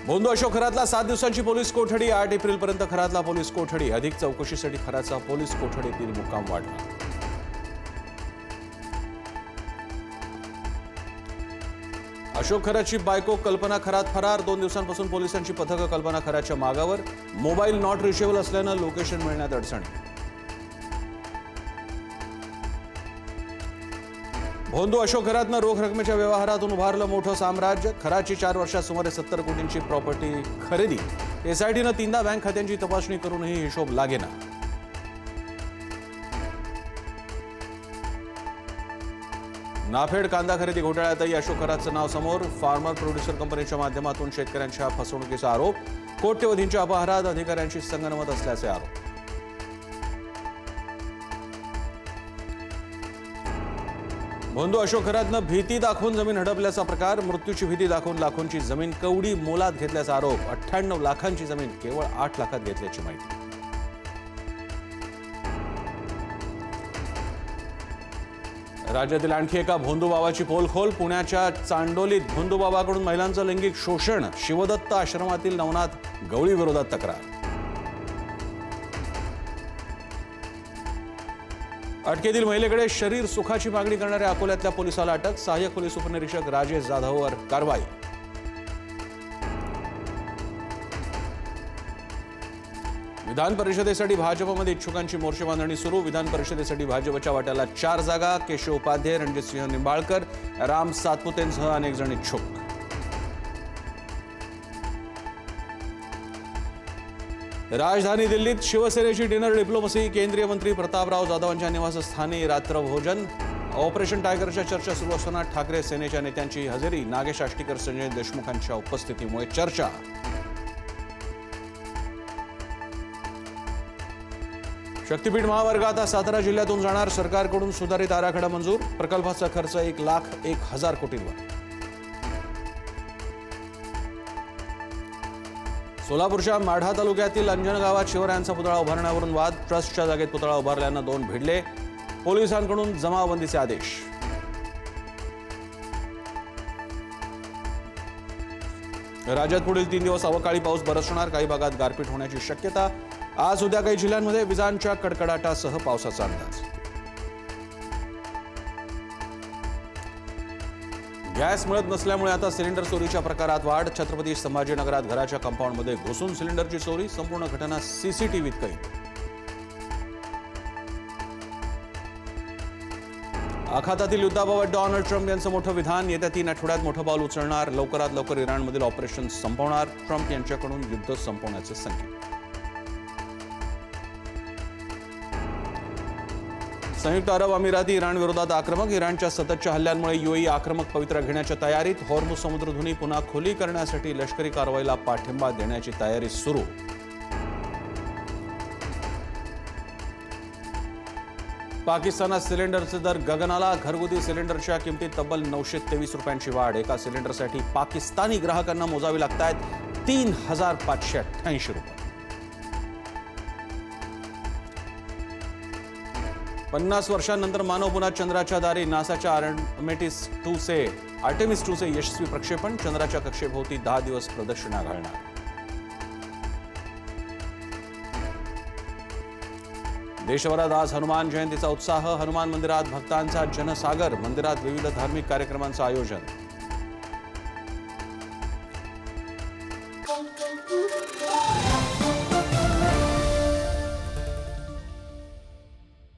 भोंदू अशोक खरातला 7 दिवसांची पोलीस कोठडी, 8 एप्रिलपर्यंत खरातला पोलीस कोठडी. अधिक चौकशीसाठी खरातचा पोलीस कोठडीतील मुक्काम वाढला. अशोक खरातची बायको कल्पना खरात फरार. 2 दिवसांपासून पोलिसांची पथकं कल्पना खरातच्या मागावर. मोबाईल नॉट रिचेबल असल्यानं लोकेशन मिळण्यात अडचणी. भोंदू अशोक खरातनं रोख रकमेच्या व्यवहारातून उभारलं मोठं साम्राज्य. खरातची 4 वर्षात सुमारे 70 कोटींची प्रॉपर्टी खरेदी. एसआयटीनं 3दा बँक खात्यांची तपासणी करूनही हिशोब लागेना. नाफेड कांदा खरेदी घोटाळ्यातही अशोक खरातचं नाव समोर. फार्मर प्रोड्युसर कंपनीच्या माध्यमातून शेतकऱ्यांच्या फसवणुकीचा आरोप. कोट्यवधींच्या अपहारात अधिकाऱ्यांची संगनमत असल्याचे आरोप. भोंदू अशोक खरातनं भीती दाखवून जमीन हडपल्याचा प्रकार. मृत्यूची भीती दाखवून लाखोंची जमीन कवडी मोलात घेतल्याचा आरोप. 98 लाखांची जमीन केवळ 8 लाखात घेतल्याची माहिती. राज्यातील आणखी एका भोंदूबाबाची पोलखोल. पुण्याच्या चांडोलीत भोंदूबाबाकडून महिलांचं लैंगिक शोषण. शिवदत्त आश्रमातील नवनाथ गवळी विरोधात तक्रार. अटकेतील महिलेकडे शरीर सुखाची मागणी करणाऱ्या अकोल्यातल्या पोलिसाला अटक. सहाय्यक पोलीस उपनिरीक्षक राजेश जाधववर कारवाई. विधान परिषदेसाठी भाजपमध्ये इच्छुकांची मोर्चे बांधणी सुरू. विधान परिषदेसाठी भाजपच्या वाट्याला 4 जागा. केशव उपाध्याय, रणजितसिंह निंबाळकर, राम सातपुतेंसह अनेक जण इच्छुक. राजधानी दिल्लीत शिवसेनेची डिनर डिप्लोमसी. केंद्रीय मंत्री प्रतापराव जाधवांच्या निवासस्थानी रात्रभोजन. ऑपरेशन टायगरच्या चर्चा सुरू असताना ठाकरे सेनेच्या नेत्यांची हजेरी. नागेश आष्टीकर, संजय देशमुखांच्या उपस्थितीमुळे चर्चा. शक्तीपीठ महामार्ग आता सातारा जिल्ह्यातून जाणार. सरकारकडून सुधारित आराखडा मंजूर. प्रकल्पाचा खर्च 1,01,000 कोटींवर. सोलापूरच्या माढा तालुक्यातील अंजन गावात शिवरायांचा पुतळा उभारण्यावरून वाद. ट्रस्टच्या जागेत पुतळा उभारल्यानं 2 भिडले. पोलिसांकडून जमावबंदीचे आदेश. राज्यात पुढील 3 दिवस अवकाळी पाऊस बरसणार. काही भागात गारपीट होण्याची शक्यता. आज उद्या काही जिल्ह्यांमध्ये विजांच्या कडकडाटासह पावसाचा अंदाज. गॅस मिळत नसल्यामुळे आता सिलेंडर चोरीच्या प्रकारात वाढ. छत्रपती संभाजीनगरात घराच्या कंपाऊंडमध्ये घुसून सिलेंडरची चोरी. संपूर्ण घटना सीसीटीव्हीत कैद. आखातातील युद्धाबाबत डोनाल्ड ट्रम्प यांचं मोठं विधान. येत्या 3 आठवड्यात मोठं पाऊल उचलणार. लवकरात लवकर इराणमधील ऑपरेशन संपवणार. ट्रम्प यांच्याकडून युद्ध संपवण्याचे संकेत. संयुक्त अरब अमिराती इराण विरोधात आक्रमक. इराणच्या सततच्या हल्ल्यांमुळे यूएई आक्रमक पवित्रा घेण्याच्या तयारीत. हॉर्मुझ समुद्रधुनी पुन्हा खुली करण्यासाठी लष्करी कारवाईला पाठिंबा देण्याची तयारी सुरू. पाकिस्तानात सिलेंडरचे दर गगनाला. घरगुती सिलेंडरच्या किमतीत तब्बल 923 रुपयांची वाढ. एका सिलेंडरसाठी पाकिस्तानी ग्राहकांना मोजावी लागतायत 3,588 रुपये. 50 वर्षांनंतर मानव पुन्हा चंद्राच्या दारी. नासाच्या आर्टेमिस 2 चे यशस्वी प्रक्षेपण. चंद्राच्या कक्षेभोवती 10 दिवस प्रदक्षिणा घालणार. देशभरात आज हनुमान जयंतीचा उत्साह. हनुमान मंदिरात भक्तांचा जनसागर. मंदिरात विविध धार्मिक कार्यक्रमांचं आयोजन.